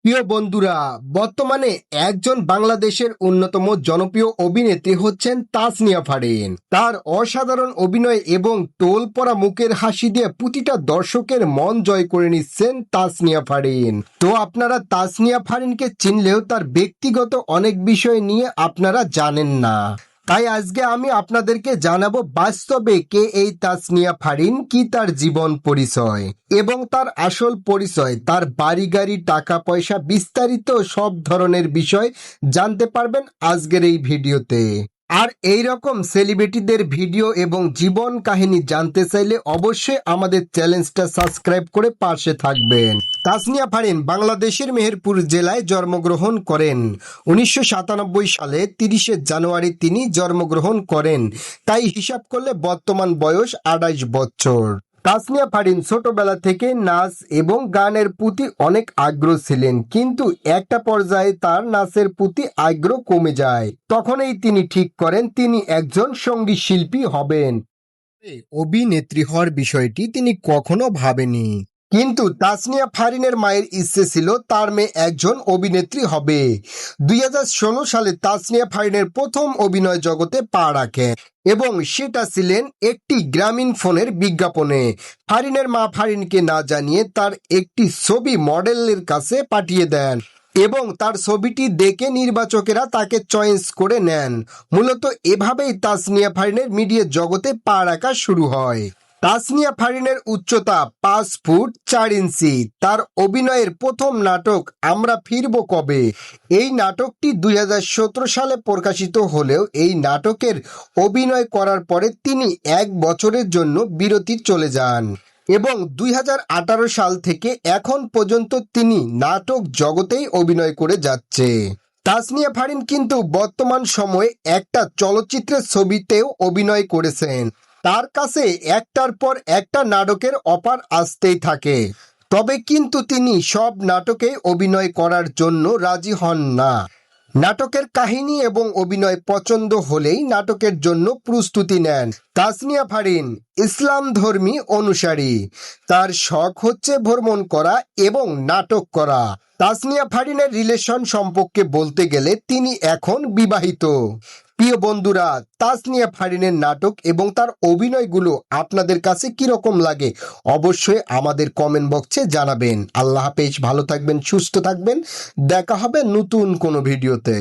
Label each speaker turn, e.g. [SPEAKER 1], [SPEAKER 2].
[SPEAKER 1] প্রিয় বন্ধুরা, বর্তমানে একজন বাংলাদেশের অন্যতম জনপ্রিয় অভিনেত্রী হচ্ছেন তাসনিয়া ফারিন। তার অসাধারণ অভিনয় এবং টোল পড়া মুখের হাসি দিয়ে প্রতিটা দর্শকের মন জয় করে নিচ্ছেন তাসনিয়া ফারিন। তো আপনারা তাসনিয়া ফারিনকে চিনলেও তার ব্যক্তিগত অনেক বিষয় নিয়ে আপনারা জানেন না। তাই আজকে আমি আপনাদেরকে জানাবো বাস্তবে কে এই তাসনিয়া ফারিন, কি তার জীবন পরিচয় এবং তার আসল পরিচয়, তার বাড়ি গাড়ি টাকা পয়সা বিস্তারিত সব ধরনের বিষয় জানতে পারবেন আজকের এই ভিডিওতে। আর এই রকম সেলিব্রিটিদের ভিডিও এবং জীবন কাহিনী জানতে চাইলে অবশ্যই আমাদের চ্যানেলটা সাবস্ক্রাইব করে পাশে থাকবেন। তাসনিয়া ফারিন বাংলাদেশের মেহেরপুর জেলায় জন্মগ্রহণ করেন। 1997 সালে 30 জানুয়ারি তিনি জন্মগ্রহণ করেন। তাই হিসাব করলে বর্তমান বয়স 28 বছর। তাসনিয়া ফারিন ছোটবেলা থেকে নাচ এবং গানের প্রতি অনেক আগ্রহ ছিলেন, কিন্তু একটা পর্যায়ে তার নাচের প্রতি আগ্রহ কমে যায়। তখনই তিনি ঠিক করেন তিনি একজন সঙ্গীত শিল্পী হবেন। অভিনেত্রী হওয়ার বিষয়টি তিনি কখনো ভাবেনি, কিন্তু তাসনিয়া ফারিনের মায়ের ইচ্ছে ছিল তার মেয়ে একজন অভিনেত্রী হবে। 2016 সালে তাসনিয়া ফারিনের প্রথম অভিনয় জগতে পা রাখেন এবং সেটা ছিলেন একটি গ্রামীণ ফোনের বিজ্ঞাপনে। ফারিনের মা ফারিনকে না জানিয়ে তার একটি ছবি মডেলের কাছে পাঠিয়ে দেন এবং তার ছবিটি দেখে নির্বাচকেরা তাকে চয়েস করে নেন। মূলত এভাবেই তাসনিয়া ফারিনের মিডিয়া জগতে পা রাখা শুরু হয়। তাসনিয়া ফারিনের উচ্চতা 5 ফুট 4 ইঞ্চি। তার অভিনয়ের প্রথম নাটক আমরা ফিরব কবে, এই নাটকটি 2017 সালে প্রকাশিত হলেও এই নাটকের অভিনয় করার পরে তিনি 1 বছরের জন্য বিরতি চলে যান এবং 2018 সাল থেকে এখন পর্যন্ত তিনি নাটক জগতেই অভিনয় করে যাচ্ছে। তাসনিয়া ফারিন কিন্তু বর্তমান সময়ে একটা চলচ্চিত্রের ছবিতেও অভিনয় করেছেন। তার কাছে একটার পর একটা নাটকের অফার আসতেই থাকে, তবে কিন্তু তিনি সব নাটকে অভিনয় করার জন্য রাজি হন না। নাটকের কাহিনী এবং অভিনয় পছন্দ হলেই নাটকের জন্য প্রস্তুতি নেন। তাসনিয়া ফারিন ইসলাম ধর্মী অনুসারী। তার শখ হচ্ছে ভ্রমণ করা এবং নাটক করা। তাসনিয়া ফারিনের রিলেশন সম্পর্কে বলতে গেলে তিনি এখন বিবাহিত। প্রিয় বন্ধুরা, তাসনিয়া ফারিনের নাটক এবং তার অভিনয়গুলো আপনাদের কাছে কিরকম লাগে অবশ্যই আমাদের কমেন্ট বক্সে জানাবেন। আল্লাহ হাফেজ, ভালো থাকবেন, সুস্থ থাকবেন, দেখা হবে নতুন কোনো ভিডিওতে।